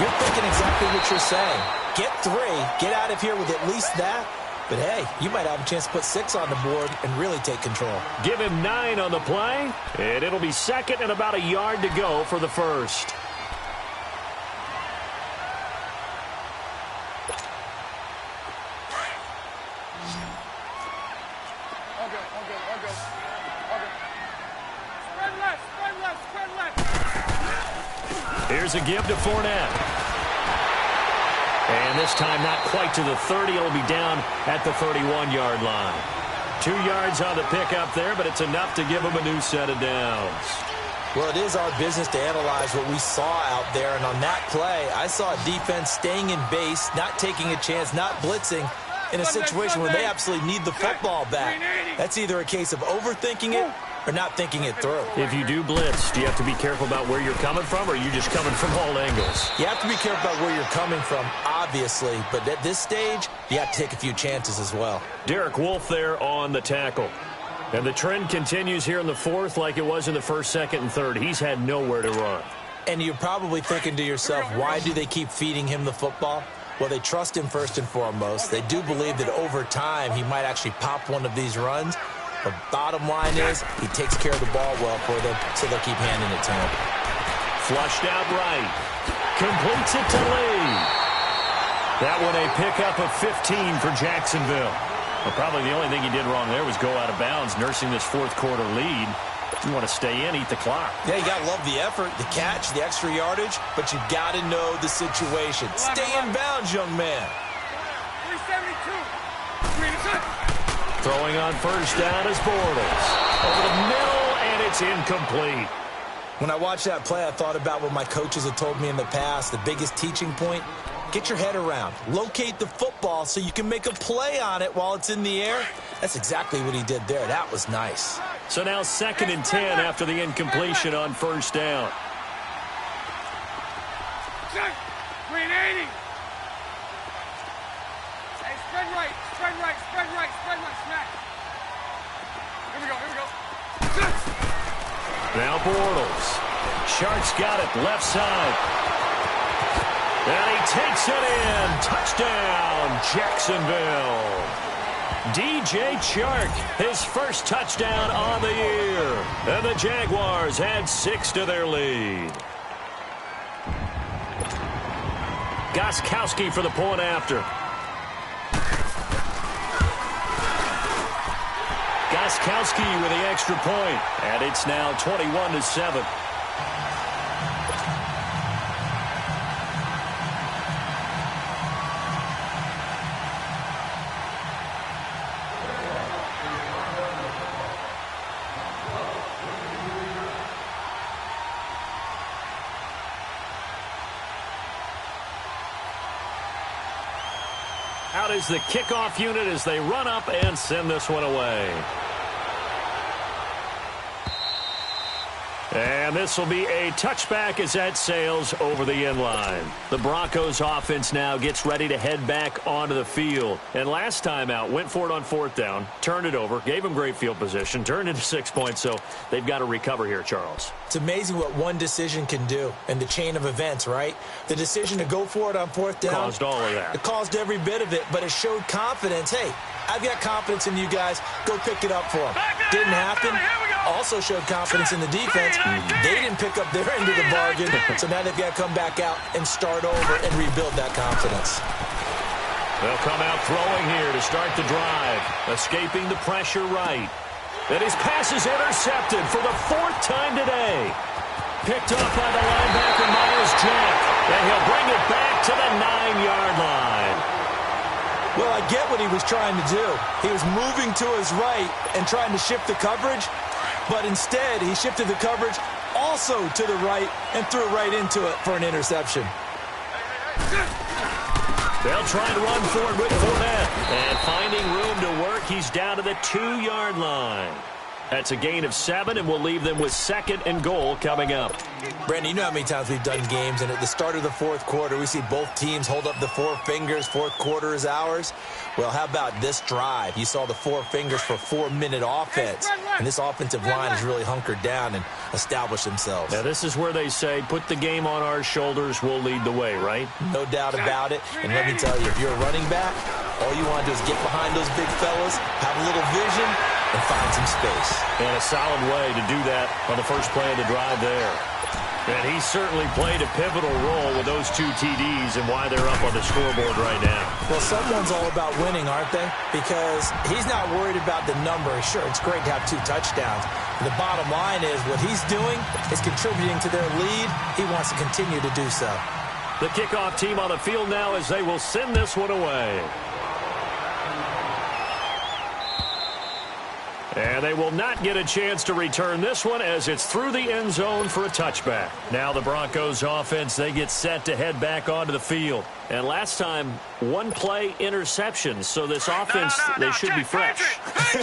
you're thinking exactly what you're saying. Get 3, get out of here with at least that. But, hey, you might have a chance to put 6 on the board and really take control. Give him 9 on the play, and it'll be 2nd and about a yard to go for the 1st. Here's a give to Fournette. And this time not quite to the 30. It'll be down at the 31-yard line. 2 yards on the pickup there, but it's enough to give them a new set of downs. Well, it is our business to analyze what we saw out there. And on that play, I saw a defense staying in base, not taking a chance, not blitzing in a situation where they absolutely need the football back. That's either a case of overthinking it or not thinking it through. If you do blitz, do you have to be careful about where you're coming from, or are you just coming from all angles? You have to be careful about where you're coming from. obviously, but at this stage, you have to take a few chances as well. Derek Wolfe there on the tackle. And the trend continues here in the fourth like it was in the first, second, and third. He's had nowhere to run. And you're probably thinking to yourself, why do they keep feeding him the football? Well, they trust him first and foremost. They do believe that over time he might actually pop one of these runs. But bottom line is he takes care of the ball well for them, so they'll keep handing it to him. Flushed out right. Completes it to Lee. That one a pickup of 15 for Jacksonville. Well, probably the only thing he did wrong there was go out of bounds, nursing this fourth quarter lead. You want to stay in, eat the clock. Yeah, you got to love the effort, the catch, the extra yardage, but you got to know the situation. Stay in bounds, young man. 372. Throwing on first down is Bortles. Over the middle, and it's incomplete. When I watched that play, I thought about what my coaches had told me in the past. The biggest teaching point, get your head around. Locate the football so you can make a play on it while it's in the air. That's exactly what he did there. That was nice. So now 2nd and 10 after the incompletion on first down. 380. Hey, spread right, spread right, spread right, spread right, smack. Here we go, here we go. Now Bortles. Shark's got it, left side. And he takes it in. Touchdown, Jacksonville. DJ Chark, his first touchdown on the year. And the Jaguars add 6 to their lead. Gostkowski for the point after. Gostkowski with the extra point. And it's now 21-7. Out is the kickoff unit as they run up and send this one away. And this will be a touchback as that sails over the end line. The Broncos offense now gets ready to head back onto the field. And last time out, went for it on fourth down, turned it over, gave them great field position, turned into 6 points, so they've got to recover here, Charles. It's amazing what one decision can do in the chain of events, right? The decision to go for it on fourth down. Caused all of that. It caused every bit of it, but it showed confidence. Hey, I've got confidence in you guys. Go pick it up for them. Didn't happen. Also showed confidence in the defense. They didn't pick up their end of the bargain, so now they've got to come back out and start over and rebuild that confidence. They'll come out throwing here to start the drive, escaping the pressure right. And his pass is intercepted for the 4th time today. Picked up by the linebacker, Myles Jack, and he'll bring it back to the 9-yard line. Well, I get what he was trying to do. He was moving to his right and trying to shift the coverage, but instead he shifted the coverage also to the right and threw right into it for an interception. They'll try to run forward with Fournette. And finding room to work, he's down to the 2-yard line. That's a gain of 7, and we'll leave them with 2nd and goal coming up. Brandon, you know how many times we've done games, and at the start of the fourth quarter, we see both teams hold up the 4 fingers, fourth quarter is ours. Well, how about this drive? You saw the 4 fingers for 4-minute offense, and this offensive line has really hunkered down and established themselves. Now, this is where they say, put the game on our shoulders, we'll lead the way, right? No doubt about it, and let me tell you, if you're a running back, all you want to do is get behind those big fellas, have a little vision, and find some space. And a solid way to do that on the first play of the drive there. And he certainly played a pivotal role with those 2 TDs and why they're up on the scoreboard right now. Well, someone's all about winning, aren't they? Because he's not worried about the number. Sure, it's great to have 2 touchdowns. But the bottom line is what he's doing is contributing to their lead. He wants to continue to do so. The kickoff team on the field now as they will send this one away. And they will not get a chance to return this one as it's through the end zone for a touchback. Now the Broncos offense, they get set to head back onto the field. And last time, 1 play interception. So this offense, they should be fresh.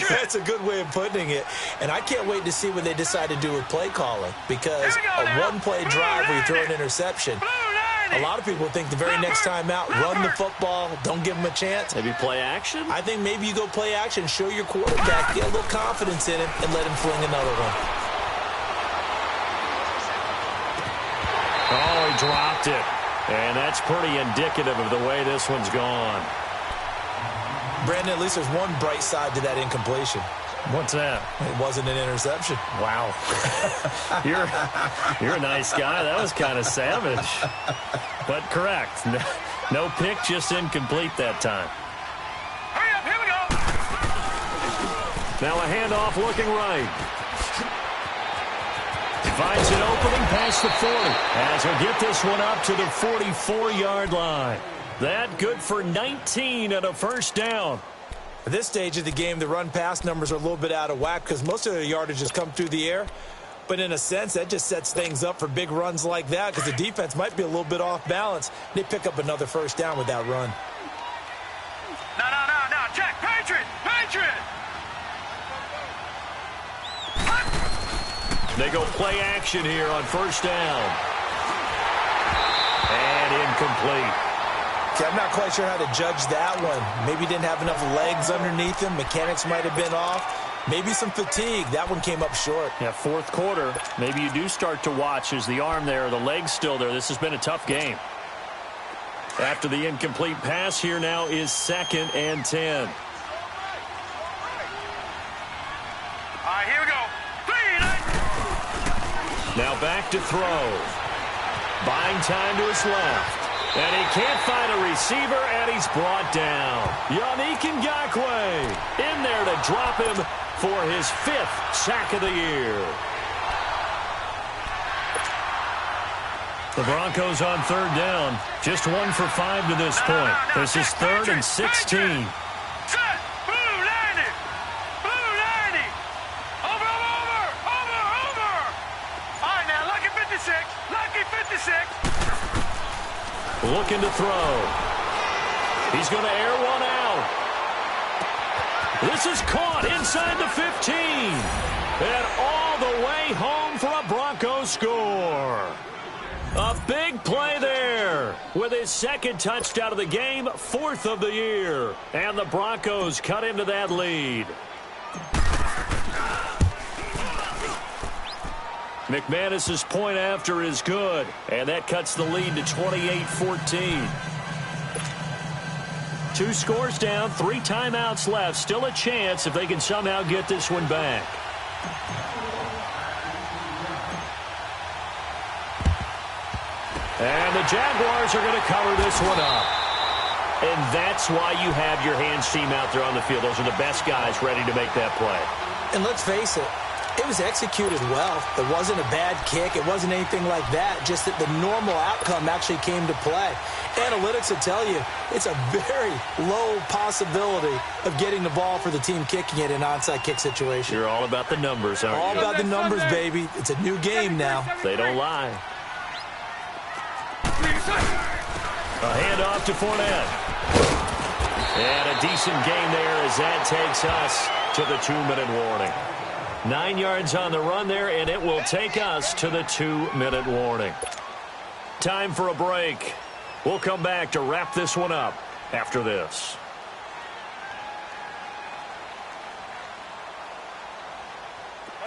That's a good way of putting it. And I can't wait to see what they decide to do with play calling. Because a 1-play drive where you throw an interception, A lot of people think the very next time out, run the football, don't give him a chance. Maybe play action? I think maybe you go play action, show your quarterback, get a little confidence in him, and let him fling another one. Oh, he dropped it. And that's pretty indicative of the way this one's gone. Brandon, at least there's one bright side to that incompletion. What's that? It wasn't an interception. Wow. You're a nice guy. That was kind of savage. But correct. No pick, just incomplete that time. Hurry up, here we go. Now a handoff looking right. Finds an opening past the 40. As he'll get this one up to the 44-yard line. That good for 19 and a first down. At this stage of the game, the run-pass numbers are a little bit out of whack because most of their yardage has come through the air. But in a sense, that just sets things up for big runs like that because the defense might be a little bit off balance. They pick up another first down with that run. No, Jack, Patriot. They go play action here on first down. And incomplete. Okay, I'm not quite sure how to judge that one. Maybe he didn't have enough legs underneath him. Mechanics might have been off. Maybe some fatigue. That one came up short. Yeah, fourth quarter. Maybe you do start to watch. Is the arm there, the leg's still there? This has been a tough game. After the incomplete pass, here now is 2nd and 10. All right, here we go. Now back to throw. Buying time to his left. And he can't find a receiver, and he's brought down. Yannick Ngakoue in there to drop him for his 5th sack of the year. The Broncos on 3rd down. Just 1 for 5 to this point. This is 3rd and 16. Looking to throw. He's going to air one out. This is caught inside the 15. And all the way home for a Broncos score. A big play there with his 2nd touchdown of the game, 4th of the year. And the Broncos cut into that lead. McManus's point after is good, and that cuts the lead to 28-14. 2 scores down, 3 timeouts left. Still a chance if they can somehow get this one back. And the Jaguars are going to cover this one up. And that's why you have your hands team out there on the field. Those are the best guys ready to make that play. And let's face it, it was executed well. It wasn't a bad kick. It wasn't anything like that. Just that the normal outcome actually came to play. Analytics will tell you it's a very low possibility of getting the ball for the team kicking it in an onside kick situation. You're all about the numbers, aren't you? All about the numbers, baby. It's a new game now. They don't lie. A handoff to Fournette. And a decent game there as that takes us to the 2-minute warning. 9 yards on the run there, and it will take us to the 2-minute warning. Time for a break. We'll come back to wrap this one up after this.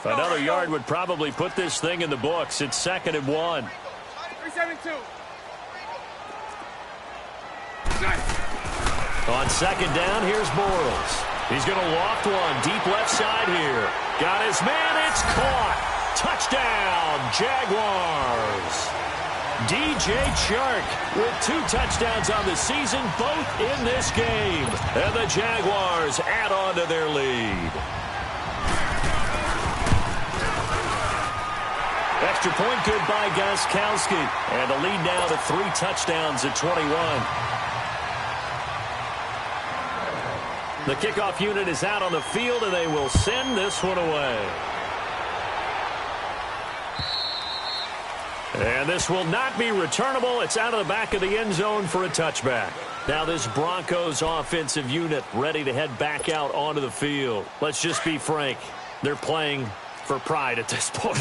Another yard would probably put this thing in the books. It's 2nd and 1. 372. On 2nd down, here's Bortles. He's going to loft one deep left side here. Got his man. It's caught. Touchdown, Jaguars. DJ Chark with 2 touchdowns on the season, both in this game. And the Jaguars add on to their lead. Extra point good by Gostkowski. And the lead now to 3 touchdowns at 21. The kickoff unit is out on the field, and they will send this one away. And this will not be returnable. It's out of the back of the end zone for a touchback. Now this Broncos offensive unit ready to head back out onto the field. Let's just be frank. They're playing for pride at this point.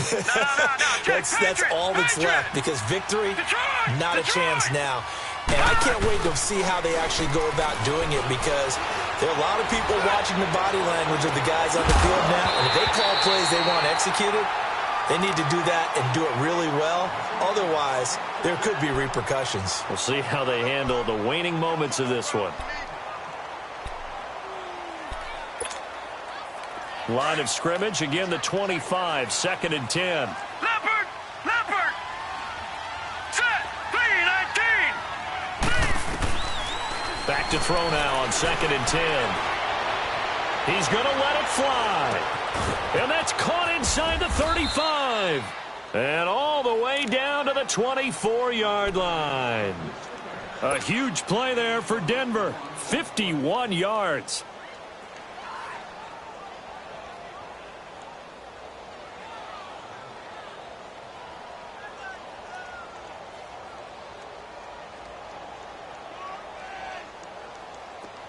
That's all that's left, because victory, not a chance now. And I can't wait to see how they actually go about doing it, because there are a lot of people watching the body language of the guys on the field now, and if they call plays they want executed, they need to do that and do it really well. Otherwise, there could be repercussions. We'll see how they handle the waning moments of this one. Line of scrimmage, again the 25, 2nd and 10. Leopard! Set! 3-19! Back to throw now on 2nd and 10. He's going to let it fly. And that's caught inside the 35. And all the way down to the 24-yard line. A huge play there for Denver. 51 yards.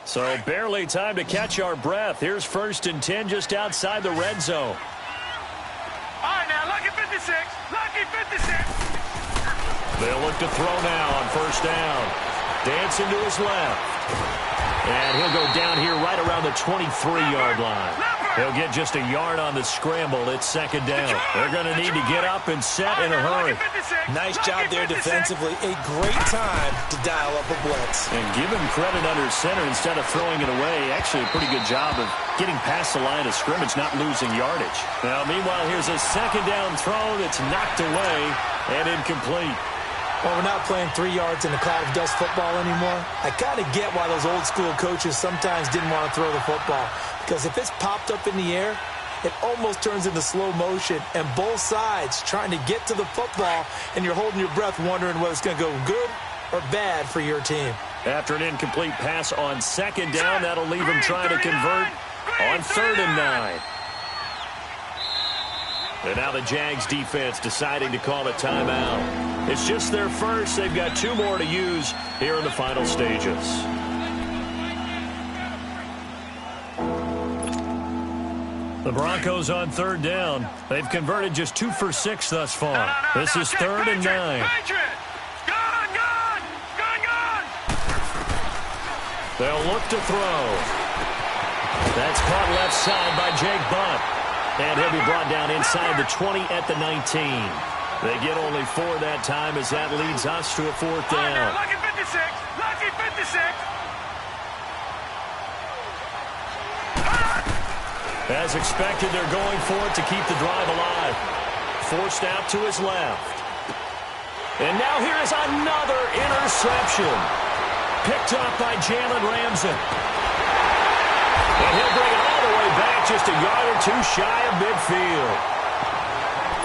So barely time to catch our breath. Here's 1st and 10 just outside the red zone. All right, now, lucky 56. Lucky 56. They'll look to throw now on 1st down. Dancing to his left. And he'll go down here right around the 23-yard line. He'll get just a yard on the scramble. It's 2nd down. They're going to need to get up and set in a hurry. Nice job there defensively. A great time to dial up a blitz. And give him credit under center instead of throwing it away. Actually, a pretty good job of getting past the line of scrimmage, not losing yardage. Now, meanwhile, here's a 2nd down throw that's knocked away and incomplete. Well, we're not playing 3 yards in a cloud of dust football anymore. I kind of get why those old school coaches sometimes didn't want to throw the football. Because if it's popped up in the air, it almost turns into slow motion. And both sides trying to get to the football, and you're holding your breath wondering whether it's going to go good or bad for your team. After an incomplete pass on 2nd down, that'll leave him trying to convert on 3rd and 9. And now the Jags defense deciding to call a timeout. It's just their first. They've got 2 more to use here in the final stages. The Broncos on 3rd down. They've converted just 2 for 6 thus far. This is 3rd and 9. Gone! They'll look to throw. That's caught left side by Jake Butt. And he'll be brought down inside the 20 at the 19. They get only 4 that time as that leads us to a 4th down. Lucky 56! Lucky 56! As expected, they're going for it to keep the drive alive. Forced out to his left. And now here is another interception. Picked up by Jalen Ramsey. And he'll bring it all the way back, just a yard or 2 shy of midfield.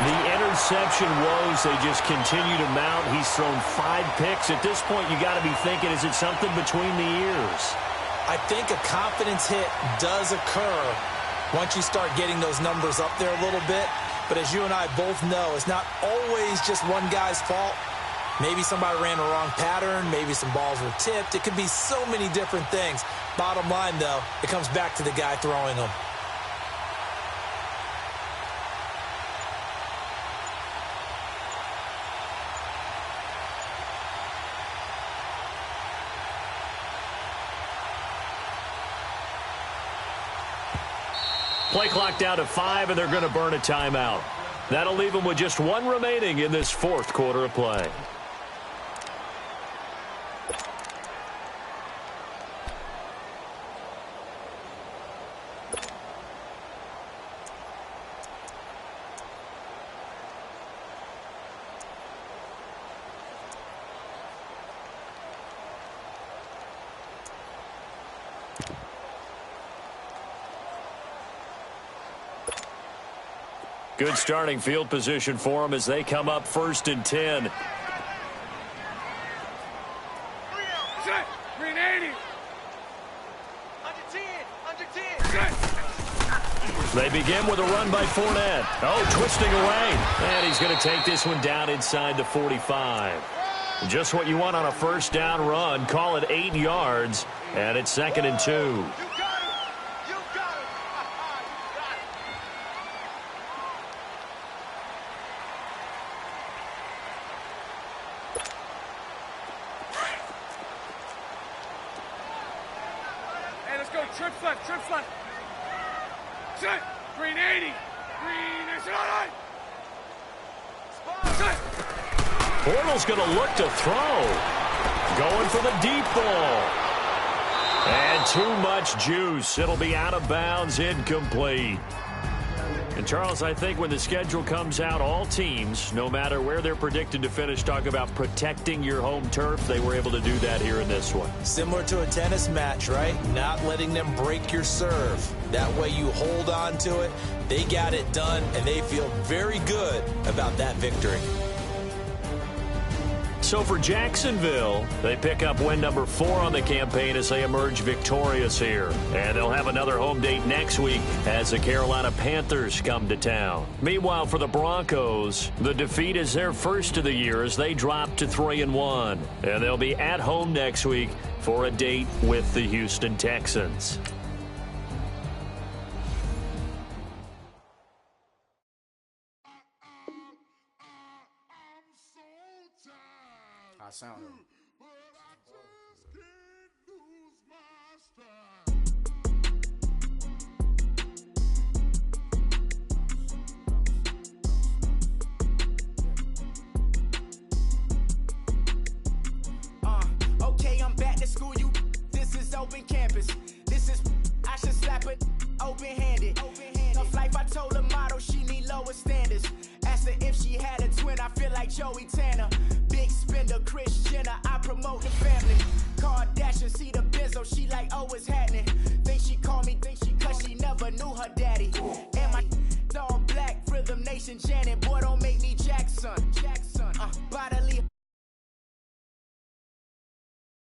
The interception woes, they just continue to mount. He's thrown 5 picks. At this point, you got to be thinking, is it something between the ears? I think a confidence hit does occur once you start getting those numbers up there a little bit. But as you and I both know, it's not always just one guy's fault. Maybe somebody ran a wrong pattern. Maybe some balls were tipped. It could be so many different things. Bottom line, though, it comes back to the guy throwing them. Play clock down to 5, and they're going to burn a timeout. That'll leave them with just 1 remaining in this 4th quarter of play. Good starting field position for them as they come up 1st and 10. 380. 110. They begin with a run by Fournette. Oh, twisting away. And he's going to take this one down inside the 45. Just what you want on a 1st down run. Call it 8 yards. And it's 2nd and 2. Trips left, trips left. Set. Green 80. Green, it's all right. Set. Bortles going to look to throw. Going for the deep ball. And too much juice. It'll be out of bounds, incomplete. And, Charles, I think when the schedule comes out, all teams, no matter where they're predicted to finish, talk about protecting your home turf. They were able to do that here in this one. Similar to a tennis match, right? Not letting them break your serve. That way you hold on to it. They got it done, and they feel very good about that victory. So for Jacksonville, they pick up win number 4 on the campaign as they emerge victorious here. And they'll have another home date next week as the Carolina Panthers come to town. Meanwhile, for the Broncos, the defeat is their first of the year as they drop to 3-1. And they'll be at home next week for a date with the Houston Texans. Sound. Okay, I'm back to school. This is open campus. This is I should slap it open-handed. Tough life, I told her motto she need lower standards. Asked her if she had a twin. I feel like Joey Tanner. Big spender, Kris Jenner, I promote the family. Kardashian, see the Benzo, she like, oh, it's happening. Think she called me, cause she never knew her daddy. And my all black, Rhythm Nation, Janet, boy, don't make me Jackson. Bodily